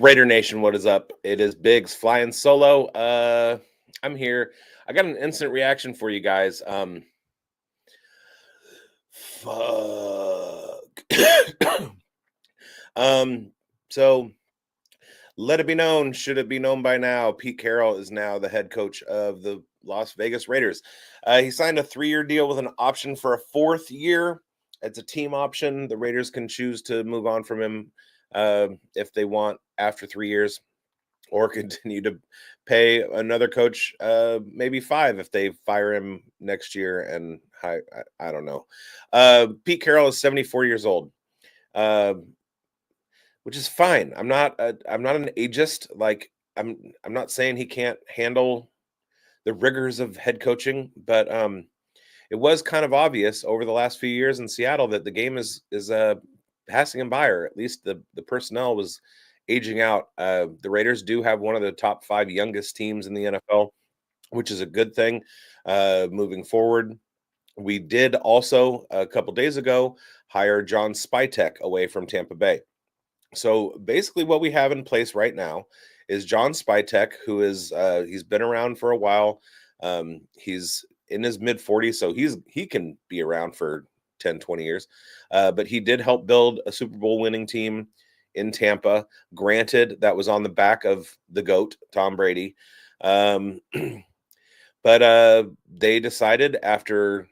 Raider Nation, what is up? It is bigz flying solo. I'm here. I got an instant reaction for you guys. Fuck. um, so let it be known, should it be known by now, Pete Carroll is now the head coach of the Las Vegas Raiders. He signed a 3-year deal with an option for a 4th year. It's a team option. The Raiders can choose to move on from him if they want after 3 years, or continue to pay another coach maybe 5 if they fire him next year. And I don't know. Pete Carroll is 74 years old, which is fine. I'm not an ageist. Like I'm not saying he can't handle the rigors of head coaching, but it was kind of obvious over the last few years in Seattle that the game is passing him by, or at least the personnel was aging out. The Raiders do have one of the top 5 youngest teams in the NFL, which is a good thing moving forward. We did also a couple days ago hire John Spytek away from Tampa Bay. So basically what we have in place right now is John Spytek, who is he's been around for a while. He's in his mid-40s, so he can be around for 10, 20 years. But he did help build a Super Bowl winning team in Tampa. Granted, that was on the back of the GOAT, Tom Brady. But they decided, after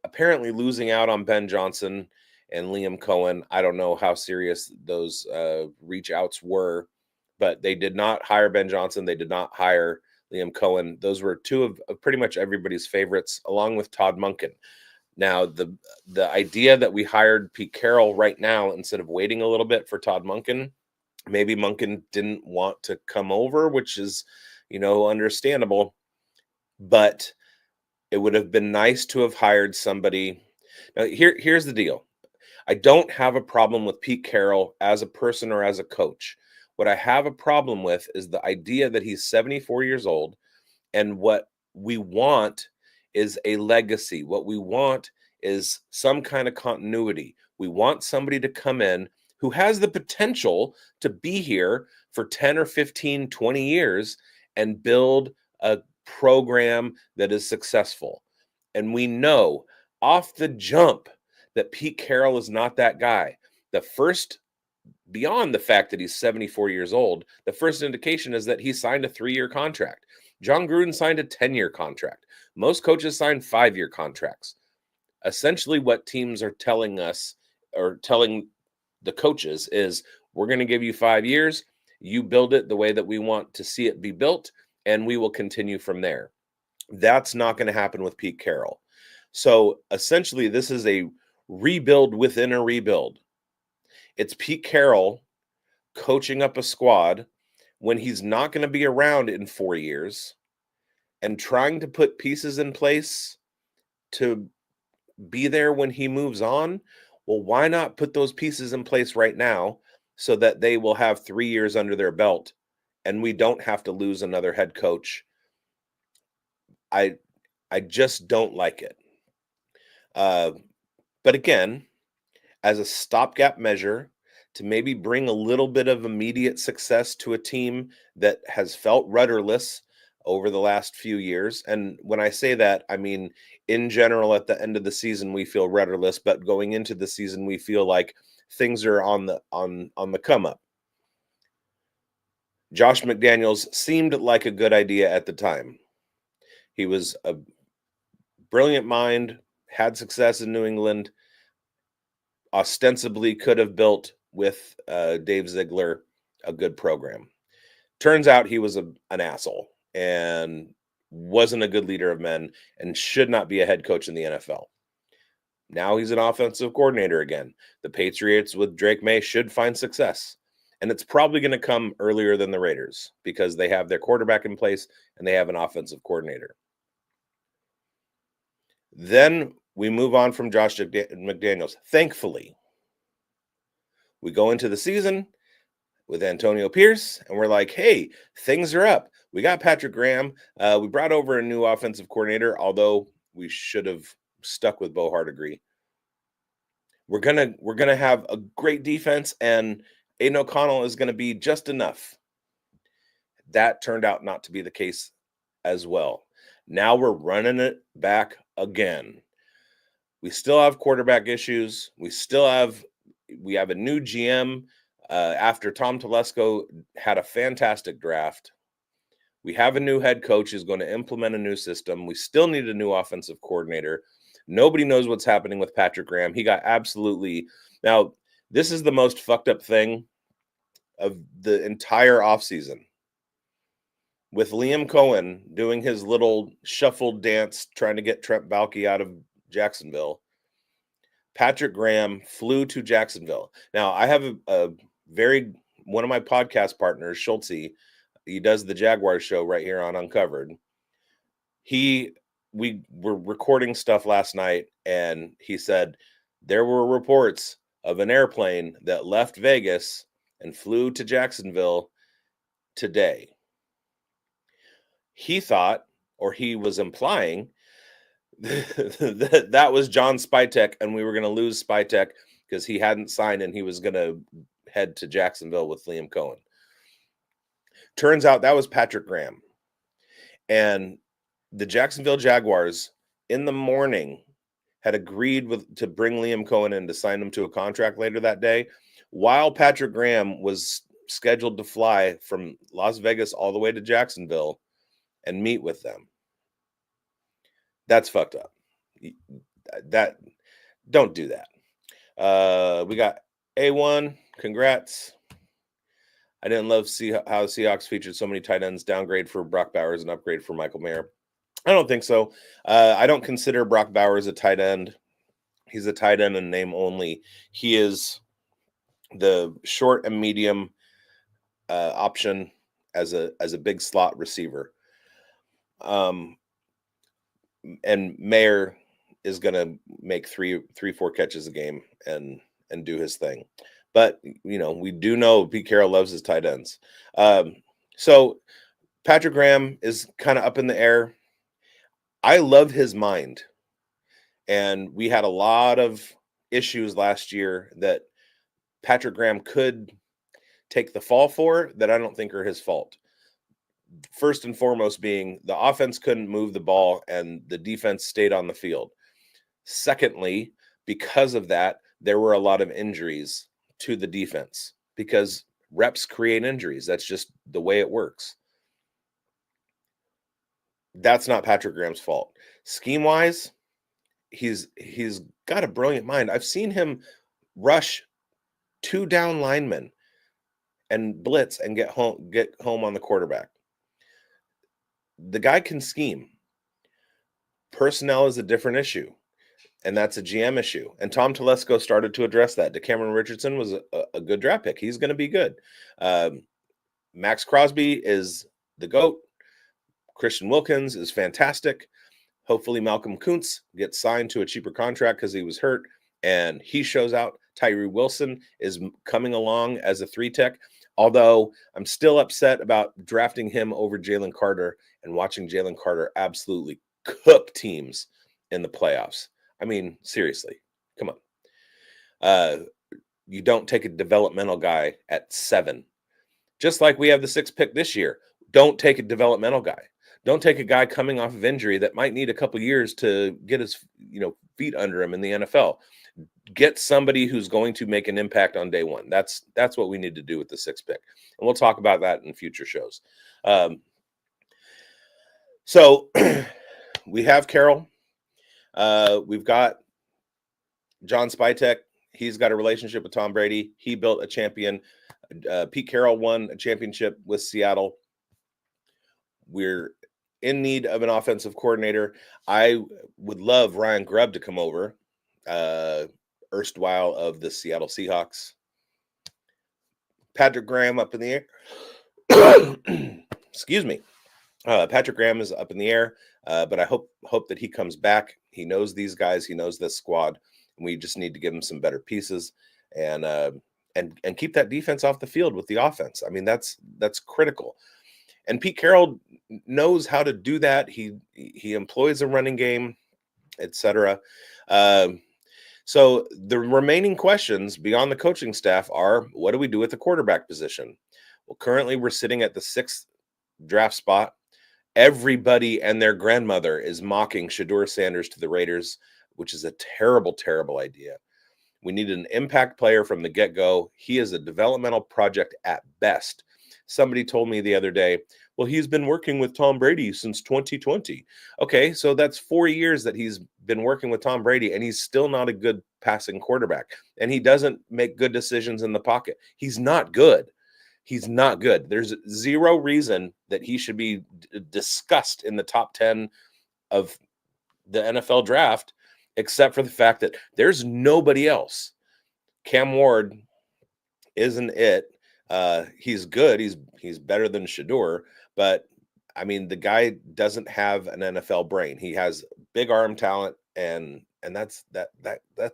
apparently losing out on Ben Johnson and Liam Cohen, I don't know how serious those reach outs were, but they did not hire Ben Johnson. They did not hire Liam Cohen. Those were 2 of pretty much everybody's favorites, along with Todd Monken. Now, the idea that we hired Pete Carroll right now instead of waiting a little bit for Todd Monken, maybe Monken didn't want to come over, which is, understandable. But it would have been nice to have hired somebody. Now, here's the deal. I don't have a problem with Pete Carroll as a person or as a coach. What I have a problem with is the idea that he's 74 years old, and what we want is a legacy. What we want is some kind of continuity. We want somebody to come in who has the potential to be here for 10 or 15, 20 years and build a program that is successful. And we know off the jump that Pete Carroll is not that guy. Beyond the fact that he's 74 years old, the first indication is that he signed a 3-year contract. John Gruden signed a 10-year contract. Most coaches sign 5-year contracts. Essentially, what teams are telling us, or telling the coaches, is we're going to give you 5 years. You build it the way that we want to see it be built, and we will continue from there. That's not going to happen with Pete Carroll. So essentially, this is a rebuild within a rebuild. It's Pete Carroll coaching up a squad when he's not going to be around in 4 years, and trying to put pieces in place to be there when he moves on. Well, why not put those pieces in place right now so that they will have 3 years under their belt and we don't have to lose another head coach? I just don't like it. But again, as a stopgap measure to maybe bring a little bit of immediate success to a team that has felt rudderless over the last few years. And when I say that, I mean, in general, at the end of the season, we feel rudderless, but going into the season, we feel like things are on the come up. Josh McDaniels seemed like a good idea at the time. He was a brilliant mind, had success in New England, ostensibly could have built with Dave Ziegler a good program. Turns out he was an asshole and wasn't a good leader of men and should not be a head coach in the NFL. Now he's an offensive coordinator again. The Patriots with Drake May should find success. And it's probably going to come earlier than the Raiders because they have their quarterback in place and they have an offensive coordinator. Then we move on from Josh McDaniels. Thankfully, we go into the season with Antonio Pierce, and we're like, hey, things are up. We got Patrick Graham. We brought over a new offensive coordinator, although we should have stuck with Bo Hardegree. We're gonna have a great defense and Aiden O'Connell is going to be just enough. That turned out not to be the case as well. Now we're running it back again. We still have quarterback issues. We have a new GM after Tom Telesco had a fantastic draft. We have a new head coach who's going to implement a new system. We still need a new offensive coordinator. Nobody knows what's happening with Patrick Graham. He got absolutely... Now, this is the most fucked up thing of the entire offseason. With Liam Cohen doing his little shuffled dance trying to get Trent Baalke out of Jacksonville, Patrick Graham flew to Jacksonville. Now, I have one of my podcast partners, Schultze, he does the Jaguars show right here on Uncovered. We were recording stuff last night, and he said there were reports of an airplane that left Vegas and flew to Jacksonville today. He thought, or he was implying, that was John Spytek, and we were going to lose Spytek because he hadn't signed and he was going to head to Jacksonville with Liam Cohen. Turns out that was Patrick Graham. And the Jacksonville Jaguars in the morning had agreed to bring Liam Cohen in to sign him to a contract later that day, while Patrick Graham was scheduled to fly from Las Vegas all the way to Jacksonville and meet with them. That's fucked up. Don't do that. We got A1. Congrats. I didn't love how the Seahawks featured so many tight ends. Downgrade for Brock Bowers and upgrade for Michael Mayer. I don't think so. I don't consider Brock Bowers a tight end. He's a tight end in name only. He is the short and medium option as a big slot receiver. And Mayer is going to make three, 4 catches a game and do his thing. But, we do know Pete Carroll loves his tight ends. So Patrick Graham is kind of up in the air. I love his mind. And we had a lot of issues last year that Patrick Graham could take the fall for that I don't think are his fault. First and foremost being the offense couldn't move the ball and the defense stayed on the field. Secondly, because of that, there were a lot of injuries to the defense because reps create injuries. That's just the way it works. That's not Patrick Graham's fault. Scheme-wise, he's got a brilliant mind. I've seen him rush 2 down linemen and blitz and get home on the quarterback. The guy can scheme. Personnel is a different issue, and that's a GM issue. And Tom Telesco started to address that. DeCameron Richardson was a good draft pick. He's going to be good. Max Crosby is the GOAT. Christian Wilkins is fantastic. Hopefully Malcolm Kuntz gets signed to a cheaper contract because he was hurt, and he shows out. Tyree Wilson is coming along as a 3-tech. Although I'm still upset about drafting him over Jalen Carter and watching Jalen Carter absolutely cook teams in the playoffs. I mean, seriously, come on. You don't take a developmental guy at 7. Just like we have the 6th pick this year. Don't take a developmental guy. Don't take a guy coming off of injury that might need a couple years to get his feet under him in the NFL. Get somebody who's going to make an impact on day one. That's what we need to do with the 6th pick. And we'll talk about that in future shows. So we have Carroll. We've got John Spytek. He's got a relationship with Tom Brady. He built a champion. Pete Carroll won a championship with Seattle. We're in need of an offensive coordinator. I would love Ryan Grubb to come over. Erstwhile of the Seattle Seahawks. Patrick Graham up in the air. Excuse me. Patrick Graham is up in the air, but I hope that he comes back. He knows these guys. He knows this squad. And we just need to give him some better pieces and keep that defense off the field with the offense. I mean, that's critical. And Pete Carroll knows how to do that. He employs a running game, etc. So the remaining questions beyond the coaching staff are, what do we do with the quarterback position? Well, currently we're sitting at the 6th draft spot. Everybody and their grandmother is mocking Shedeur Sanders to the Raiders, which is a terrible, terrible idea. We need an impact player from the get-go. He is a developmental project at best. Somebody told me the other day, well, he's been working with Tom Brady since 2020. Okay, so that's 4 years that he's been working with Tom Brady, and he's still not a good passing quarterback. And he doesn't make good decisions in the pocket. He's not good. He's not good. There's zero reason that he should be discussed in the top 10 of the NFL draft, except for the fact that there's nobody else. Cam Ward isn't it. He's good. He's better than Shedeur, but I mean, the guy doesn't have an NFL brain. He has big arm talent, and that's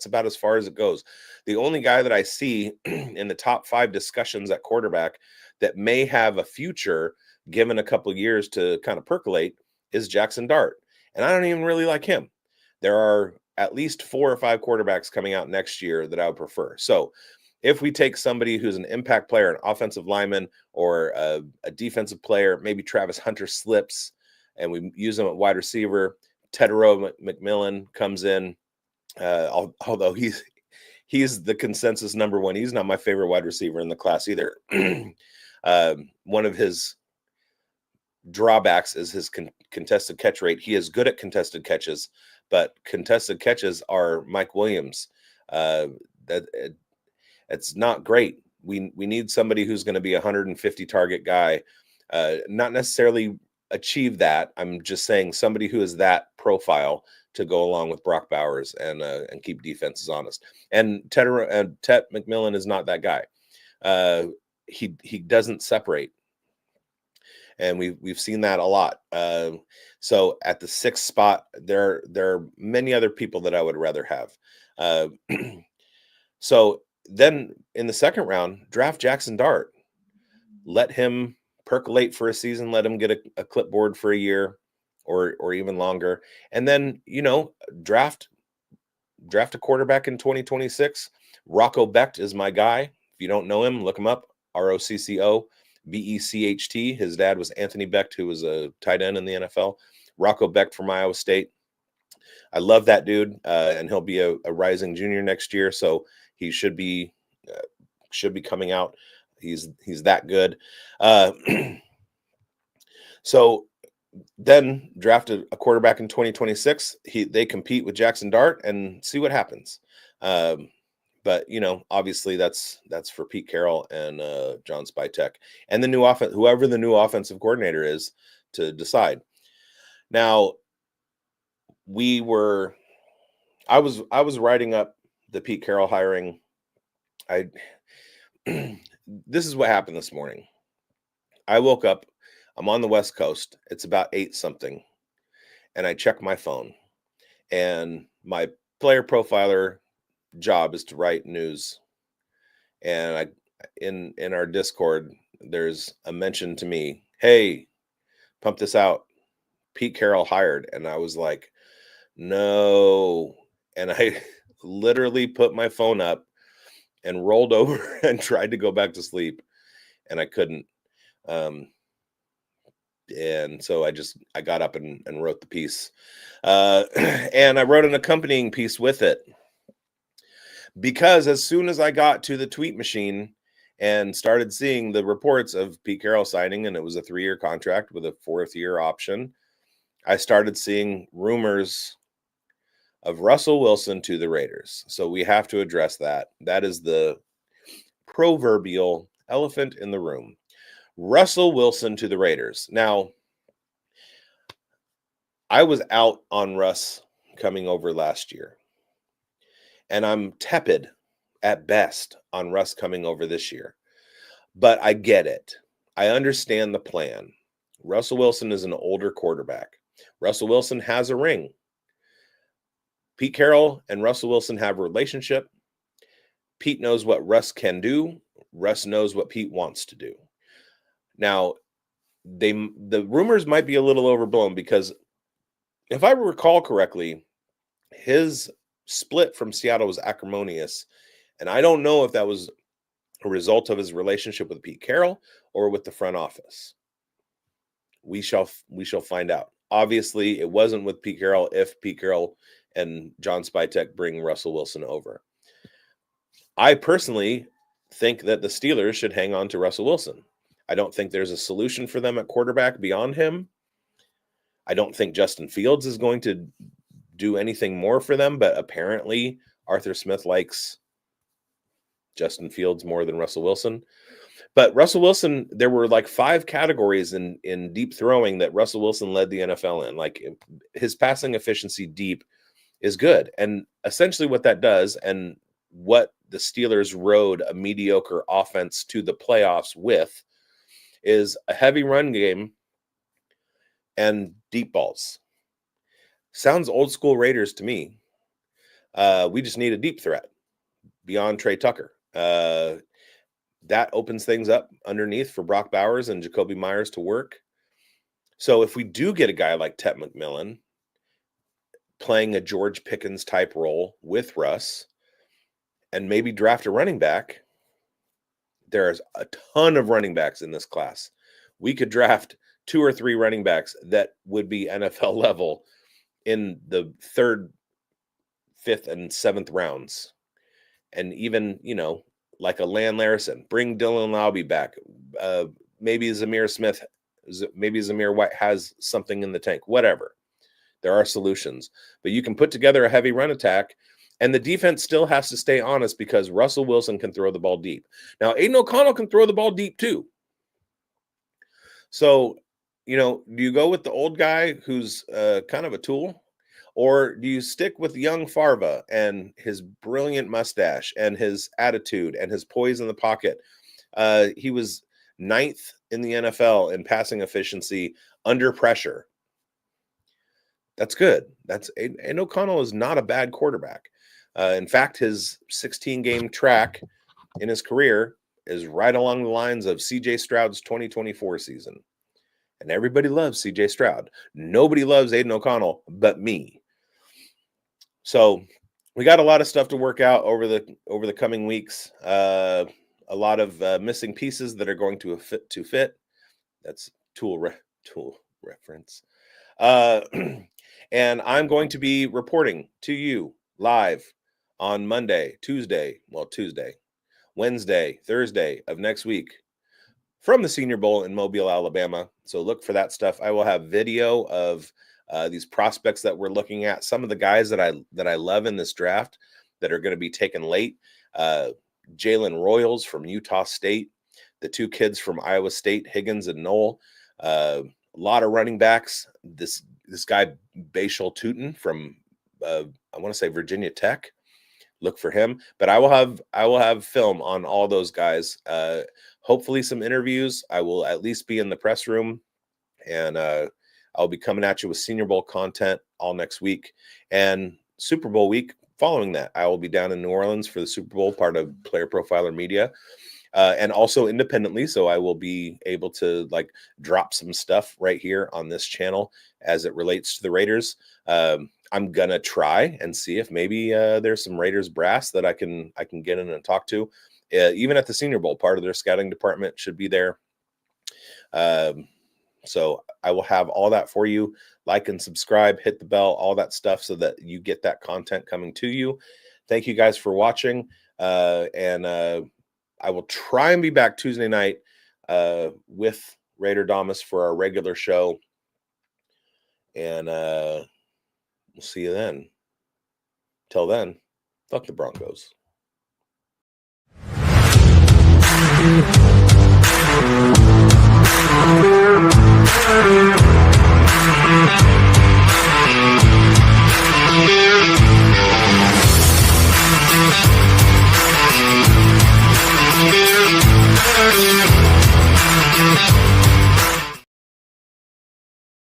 about as far as it goes. The only guy that I see in the top 5 discussions at quarterback that may have a future, given a couple years to kind of percolate, is Jackson Dart, and I don't even really like him. There are at least 4 or 5 quarterbacks coming out next year that I would prefer. So if we take somebody who's an impact player, an offensive lineman, or a defensive player, maybe Travis Hunter slips, and we use him at wide receiver, Tedero McMillan comes in, although he's the consensus number 1. He's not my favorite wide receiver in the class either. One of his drawbacks is his contested catch rate. He is good at contested catches, but contested catches are Mike Williams. It's not great. We need somebody who's going to be a 150 target guy, not necessarily achieve that. I'm just saying somebody who is that profile to go along with Brock Bowers and keep defenses honest. And Tet McMillan is not that guy. He doesn't separate, and we've seen that a lot. So at the 6th spot, there are many other people that I would rather have. So then in the 2nd round, draft Jackson Dart. Let him percolate for a season. Let him get a clipboard for a year or even longer. And then, draft a quarterback in 2026. Rocco Becht is my guy. If you don't know him, look him up. ROCCO BECHT. His dad was Anthony Becht, who was a tight end in the NFL. Rocco Becht from Iowa State. I love that dude, and he'll be a rising junior next year, so he should be coming out. He's that good. So then draft a quarterback in 2026. They compete with Jackson Dart and see what happens. But obviously that's for Pete Carroll and John Spytek and the new whoever the new offensive coordinator is to decide. Now, I was writing up the Pete Carroll hiring. This is what happened this morning. I woke up. I'm on the West Coast. It's about 8 something, and I check my phone. And my player profiler job is to write news. And in our Discord, there's a mention to me, "Hey, pump this out. Pete Carroll hired." And I was like, "No." And I literally put my phone up and rolled over and tried to go back to sleep, and I couldn't. And so I got up and wrote the piece. And I wrote an accompanying piece with it, because as soon as I got to the tweet machine and started seeing the reports of Pete Carroll signing, and it was a 3-year contract with a 4th-year option, I started seeing rumors of Russell Wilson to the Raiders. So we have to address that. That is the proverbial elephant in the room. Russell Wilson to the Raiders. Now, I was out on Russ coming over last year, and I'm tepid at best on Russ coming over this year. But I get it. I understand the plan. Russell Wilson is an older quarterback. Russell Wilson has a ring. Pete Carroll and Russell Wilson have a relationship. Pete knows what Russ can do. Russ knows what Pete wants to do. Now, the rumors might be a little overblown, because if I recall correctly, his split from Seattle was acrimonious. And I don't know if that was a result of his relationship with Pete Carroll or with the front office. We shall find out. Obviously, it wasn't with Pete Carroll if Pete Carroll and John Spytek bring Russell Wilson over. I personally think that the Steelers should hang on to Russell Wilson. I don't think there's a solution for them at quarterback beyond him. I don't think Justin Fields is going to do anything more for them, but apparently Arthur Smith likes Justin Fields more than Russell Wilson. But Russell Wilson, there were like 5 categories in deep throwing that Russell Wilson led the NFL in. Like his passing efficiency deep is good. And essentially what that does, and what the Steelers rode a mediocre offense to the playoffs with, is a heavy run game and deep balls. Sounds old school Raiders to me. We just need a deep threat beyond Trey Tucker. That opens things up underneath for Brock Bowers and Jacoby Myers to work. So if we do get a guy like Ted McMillan playing a George Pickens type role with Russ, and maybe draft a running back, there's a ton of running backs in this class. We could draft 2 or 3 running backs that would be NFL level in the 3rd, 5th, and 7th rounds. And even, like a Lan Larison, bring Dylan Laube back. Maybe Zamir White has something in the tank, whatever. There are solutions, but you can put together a heavy run attack, and the defense still has to stay honest because Russell Wilson can throw the ball deep. Now, Aiden O'Connell can throw the ball deep too. So, do you go with the old guy who's kind of a tool? Or do you stick with young Farva and his brilliant mustache and his attitude and his poise in the pocket? He was 9th in the NFL in passing efficiency under pressure. That's good. And O'Connell is not a bad quarterback. In fact, his 16-game track in his career is right along the lines of C.J. Stroud's 2024 season. And everybody loves C.J. Stroud. Nobody loves Aiden O'Connell but me. So we got a lot of stuff to work out over the coming weeks. A lot of missing pieces that are going to fit. That's tool reference. And I'm going to be reporting to you live on Monday, Wednesday, Thursday of next week from the Senior Bowl in Mobile, Alabama. So look for that stuff. I will have video of these prospects that we're looking at. Some of the guys that I love in this draft that are going to be taken late. Jalen Royals from Utah State, the 2 kids from Iowa State, Higgins and Knoll. A lot of running backs. This guy Bashal Tootin from I want to say Virginia Tech. Look for him. But I will have film on all those guys. Hopefully some interviews. I will at least be in the press room, and I'll be coming at you with Senior Bowl content all next week, and Super Bowl week following that. I will be down in New Orleans for the Super Bowl, part of Player Profiler Media, and also independently. So I will be able to drop some stuff right here on this channel as it relates to the Raiders. I'm gonna try and see if maybe there's some Raiders brass that I can get in and talk to. Even at the Senior Bowl, part of their scouting department should be there. So I will have all that for you. Like and subscribe, hit the bell, all that stuff so that you get that content coming to you. Thank you guys for watching. And I will try and be back Tuesday night with Raider Damas for our regular show. And we'll see you then. Till then, fuck the Broncos.